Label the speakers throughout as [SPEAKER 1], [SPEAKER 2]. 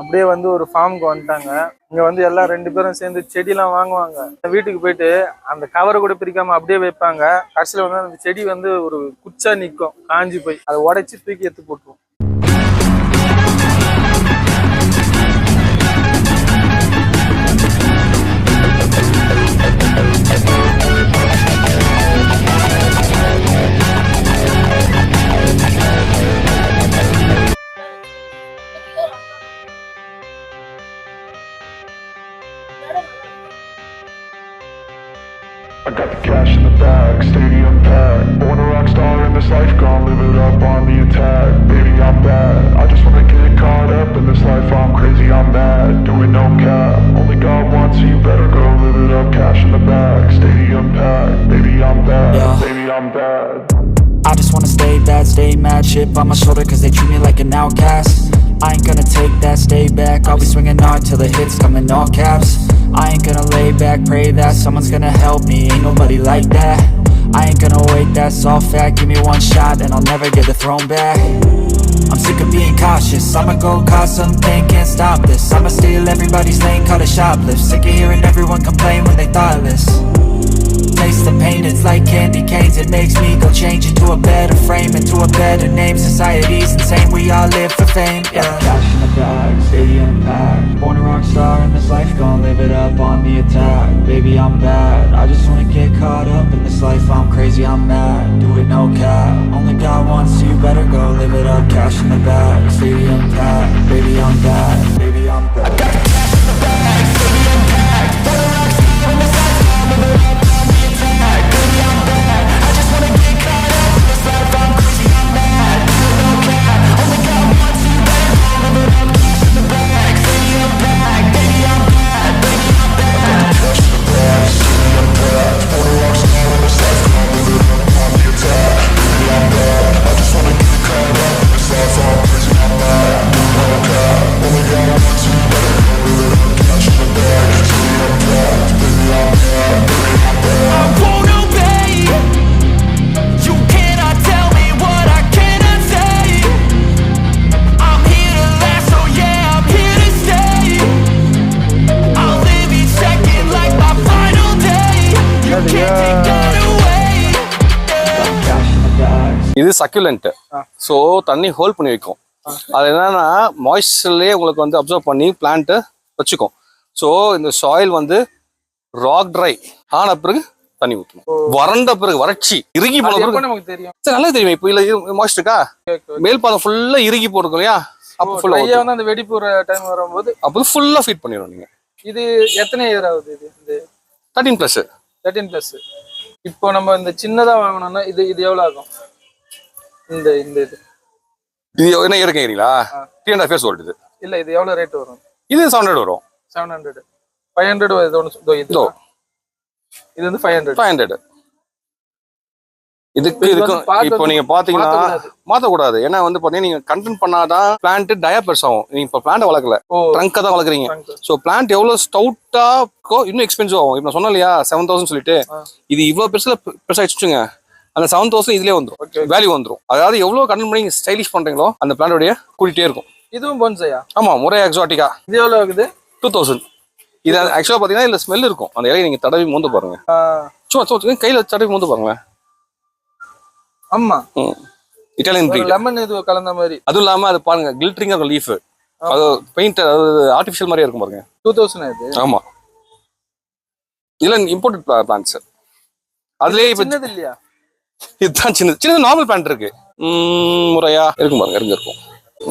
[SPEAKER 1] அப்படியே வந்து ஒரு ஃபார்முக்கு வந்துட்டாங்க. இங்க வந்து எல்லாம் 2 பேரும் சேர்ந்து செடியெல்லாம் வாங்குவாங்க. வீட்டுக்கு போயிட்டு அந்த கவரை கூட பிரிக்காம அப்படியே வைப்பாங்க. கடைசியில வந்து அந்த செடி வந்து ஒரு குச்சா நிற்கும், காஞ்சி போய் அதை உடைச்சி தூக்கி எடுத்து போட்டுருவோம்.
[SPEAKER 2] I got the cash in the bag, stadium packed. Born a rock star in this life, gonna live it up on the attack. Baby, I'm bad, I just wanna get caught up in this life. I'm crazy, I'm mad, doing no cap. Only God wants, so you better go live it up. Cash in the bag, stadium packed. Baby, I'm bad, yeah. Baby, I'm bad.
[SPEAKER 3] I just wanna stay bad, stay mad. Chip on my shoulder cause they treat me like an outcast. I ain't gonna take that, stay back. I'll be swinging hard till the hits come in all caps. I ain't gonna lay back, pray that someone's gonna help me. Ain't nobody like that. I ain't gonna wait, that's all fact. Give me one shot and I'll never get the throne back. I'm sick of being cautious. I'ma go cause something, can't stop this. I'ma steal everybody's lane, call it shoplift. Sick of hearing everyone complain when they thoughtless. Taste the pain, it's like candy canes. It makes me go change into a better frame, into a better name. Society's insane, we all live for fame, yeah. Cash in the bag, stadium packed. Born a rock star in this life, gonna live it up on the attack. Baby, I'm bad, I just wanna get caught up in this life. I'm crazy, I'm mad, do it no cap. Only God wants, so you better go live it up. Cash in the bag, stadium packed. Baby, I'm bad, baby, I'm bad. I got the cash in the bag, stadium packed. Born a rock star in this life, gonna live it up. Baby, I'm bad, I just wanna get caught up in this life. I'm crazy, I'm mad, do it no cap. Only God wants, so you better go live it up. Cash in the bag, stadium packed. Baby, I'm bad, baby, I'm bad. Cash in the bag, stadium packed. Born a rock star in this life, gonna live it up on the attack. Baby, I'm bad, I just wanna get caught up in this life. I'm crazy, I'm mad, do it no cap. Only God wants, so you better go live it up. Cash in the bag, stadium packed. Baby, I'm bad, baby, I'm bad. I won't obey. You cannot tell me what I cannot say. I'm here to last, so yeah, I'm here to stay. I'll live each second like my final day. You can't take that away.
[SPEAKER 4] இது succulent. So தண்ணி hold பண்ணி வைக்கும். அது என்னன்னா மாய்ஸ்சர்லேயே உங்களுக்கு வந்து observe பண்ணி plant வச்சுக்கும். ஸோ இந்த சாயில் வந்து ராக் ட்ரை ஆன பிறகு தண்ணி ஊற்றணும். வறண்ட பிறகு வறட்சி இறுகி போன பிறகு நமக்கு தெரியும். சரி, நல்லா தெரியும். இப்போ இல்லை மாய்ஸ்ட் இருக்கா, மேல் பாதம் ஃபுல்லா இறுகி போட்டிருக்கும் இல்லையா, அப்போ ஃபுல்லா வந்து அந்த வெடிப்புற டைம் வரும்போது அப்போ ஃபுல்லா ஃபீட் பண்ணிடும். நீங்க இது எத்தனை இயர் ஆகுது? இது 13+. 13+. இப்போ நம்ம இந்த சின்னதா வாங்கணும்னா இது எவ்வளவு ஆகும்? இந்த இது என்ன இயர் கேக்குறீங்களா? 3.5 years old. இது இல்ல, இது எவ்வளவு ரேட் வரும்? இது 700 வரும். 700 500 இது வந்து 500. இதுக்கு இப்போ நீங்க பாத்தீங்கன்னா மாத்தக்கூடாது. ஏன்னா வந்து பாத்தீங்கன்னா நீங்க கண்டென்ட் பண்ணாதான் பிளான்ட் டயாபர்ஸ் ஆகும். நீங்க இப்போ பிளான்ட் வளர்க்கல, ட்ரங்கை தான் வளர்க்குறீங்க. ஸோ பிளான்ட் எவ்வளவு ஸ்டவுட்டா இன்னும் எக்ஸ்பென்சிவ் ஆகும். இப்போ நான் சொன்னேன் இல்லையா 7000 சொல்லிட்டு, இது இவ்வளவு பெருசாச்சுங்க, அந்த 7000 இதுலயே வந்துடும், வேல்யூ வந்துடும். அதாவது எவ்வளவு கண்டென்ட் பண்ணி ஸ்டைலிஷ் பண்றீங்களோ அந்த பிளான்டோடைய கூட்டிகிட்டே இருக்கும். இதுவும் போன்சையா? ஆமா, முறை எக்ஸாட்டிக்கா. இது எவ்வளவு ஆகுது? 2000. இது ஆக்சுவலா பாத்தீங்கன்னா இதுல ஸ்மெல் இருக்கும். அந்த இலையை நீங்க தடவி மூந்து பாருங்க, சும்மா கையில தடவி மூந்து பாருங்க. ஆமா, இட்டாலியன் பிரீட், லெமன் இது கலந்த மாதிரி. அதுவும் இல்லாம அது பாருங்க கில்டரிங்கா இருக்கும் லீஃப், அது பெயிண்ட், அது ஆர்டிஃபிஷியல் மாதிரியே இருக்கும் பாருங்க. 2000 இது. ஆமா, இதெல்லாம் இம்போர்ட்டட் பிளான்ட்ஸ். அதுலயே இப்ப சின்னது இல்லையா? இதுதான் சின்னது நார்மல் பிளான்ட் இருக்கு. முறையா இருக்கும் பாருங்க, இருக்கும்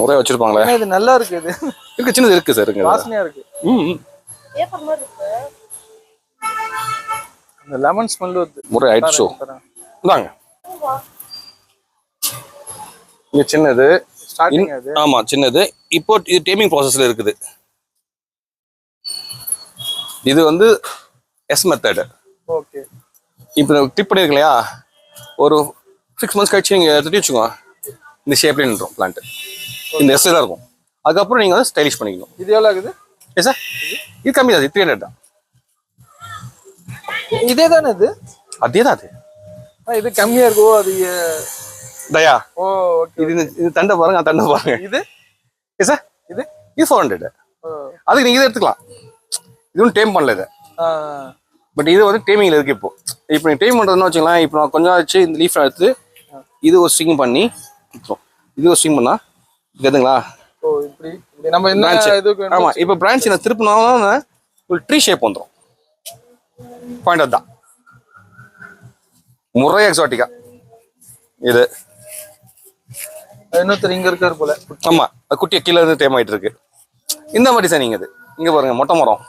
[SPEAKER 4] முறையா வச்சிருப்பாங்களே. இது நல்லா இருக்கு. இது இருக்கு, சின்னது இருக்கு சார், இருக்கு, வாசனையா இருக்கு. பேப்பர் மாதிரி இருக்கு. அந்த லெமன் ஸ்மெல் வருது. முறை ஆயிடுச்சோ? இந்தாங்க, இங்க சின்னது ஸ்டார்டிங். அது ஆமா சின்னது. இப்போ இது டேமிங் ப்ராசஸ்ல இருக்குது. இது வந்து எஸ் மெத்தட். ஓகே, இப்போ கிளிப் பண்ணிருக்கு இல்லையா, ஒரு 6 months கழிச்சு நீங்க எடுத்துட்டு வச்சுக்கோங்க, இந்த ஷேப்ல நின்றோம் பிளான்ட். இந்த எஸ் தான் இருக்கும். அதுக்கப்புறம் நீங்க வந்து ஸ்டைலிஷ் பண்ணிக்கணும். இது எவ்வளவு ஆகுது? எஸ் சார், இது கம்மி தான், 300 தான். இதே தானே இது? அதே தான் அது. இது கம்மியா இருக்கோ அது தயா? ஓ ஓகே. இது தண்டை பாருங்க, தண்டை பாருங்க. இது எஸ் சார், இது இது 400. அதுக்கு நீங்க இதை எடுத்துக்கலாம். இதுவும் டேம் பண்ணல இதை. பட் இது வந்து டேமிங்ல இருக்கு. இப்போ நீங்க டேம் பண்றதுன்னு வச்சுக்கலாம். இப்போ நான் கொஞ்சம் வச்சு இந்த லீஃப் எடுத்து இது ஒரு ஸ்விங் பண்ணி இது ஒரு ஸ்விங் பண்ணா கேதுங்களா?
[SPEAKER 1] நம்ம
[SPEAKER 4] ஆமா, இப்போ பிரான்ச் நான் திருப்பினாலும் ஒரு ட்ரீ ஷேப் வந்துடும். பாயிண்ட் அதுதான் முறை எக்ஸாட்டிக்கா. இது
[SPEAKER 1] இன்னொருத்தர் இங்க இருக்காரு போல.
[SPEAKER 4] ஆமா, குட்டிய கீழே இருந்து டேம் ஆயிட்டு இருக்கு. இந்த மாதிரி டிசைனிங் அது. இங்க பாருங்க, மொட்டை மரம்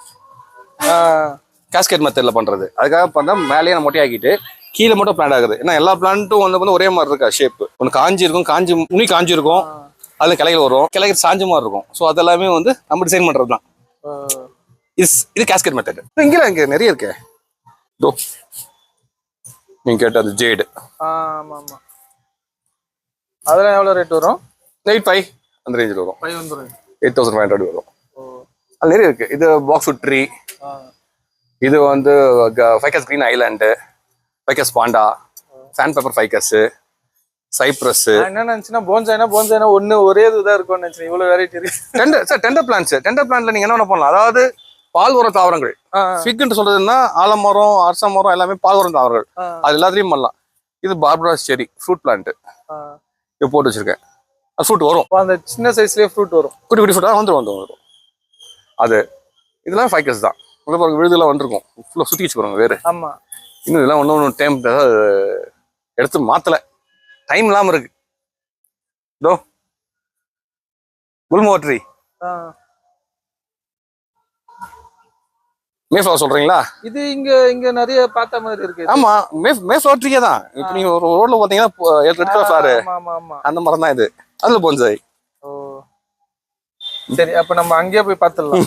[SPEAKER 4] கேஸ்கேட் மெத்தட்ல பண்றது. அதுக்காக பண்ணா மேலேயே மொட்டை ஆக்கிட்டு கீழே மட்டும் பிளான்ட் ஆகுது. ஏன்னா எல்லா பிளான்ட்டும் வந்து ஒரே மாதிரி இருக்கா ஷேப். ஒன்று காஞ்சி இருக்கும், நுனி காஞ்சி இருக்கும், அதுல கிளைகள் வரும், கிளைகள் சாஞ்ச மாதிரி இருக்கும். ஸோ அதெல்லாமே வந்து நம்ம டிசைன் பண்றது தான். இது கேஸ்கேட் மெத்தட். இங்க நிறைய இருக்கு. நீங்க கேட்ட அது ஜேடு.
[SPEAKER 1] ஆமா ஆமா. அதெல்லாம் எவ்வளவு ரேட் வரும்?
[SPEAKER 4] 8,500 அந்த ரேஞ்சில் வரும். 8,500 வரும். அது நிறைய இருக்கு. இது பாக்ஸ் ஃபுட் ட்ரீ, இது வந்து ficus green island, ficus panda, sand paper ficus, cypress.
[SPEAKER 1] என்ன நினைச்சுன்னா போன்சாய்னா ஒரே இதுதான் இருக்கும்னு நினைச்சேன். இவ்வளவு வெரைட்டி இருக்கு.
[SPEAKER 4] Tender plants. டெண்டர் பிளான்ட்ல நீங்க என்ன பண்ணலாம், அதாவது பால் உரம் தாவரங்கள். ஃபிக்னு சொல்றதுன்னா ஆலமரம், அரச மரம் எல்லாமே பால் உரம் தாவரங்கள். அது எல்லாத்தையும் பண்ணலாம். இது பார்பராஸ் செரி ஃப்ரூட் பிளான்ட். இப்போ போட்டு வச்சிருக்கேன். அது ஃப்ரூட் வரும்.
[SPEAKER 1] அந்த சின்ன சைஸ்லயே ஃப்ரூட் வரும்.
[SPEAKER 4] குட்டி குட்டி ஃப்ரூட்டாக வந்துடும். அது இதெல்லாம் ஃபைக்கஸ் தான். உள்ள பாருங்க, விழுதுலாம் வந்துருக்கும். ஃபுல்லாக சுற்றி வச்சுக்கிறோங்க வேறு.
[SPEAKER 1] ஆமா,
[SPEAKER 4] இன்னும் இதெல்லாம் ஒன்று டைம் எடுத்து மாத்தலை, டைம் இல்லாமல் இருக்கு. இதோ குல்மோட்ரி மேஃப்ளவர் சொல்றீங்களா?
[SPEAKER 1] இது இங்க நிறைய பார்த்த மாதிரி இருக்கு.
[SPEAKER 4] ஆமா, மேஃப்ளவர் ட்ரீயே தான். இப்போ நீங்க ஒரு ரோட்ல பாத்தீங்கன்னா ரெட் கலர் ஃப்ளவர், அந்த மரம் தான் இது. அதுல போன்சாய்.
[SPEAKER 1] சரி, அப்ப நம்ம அங்கேயே போய் பார்த்துடலாம்.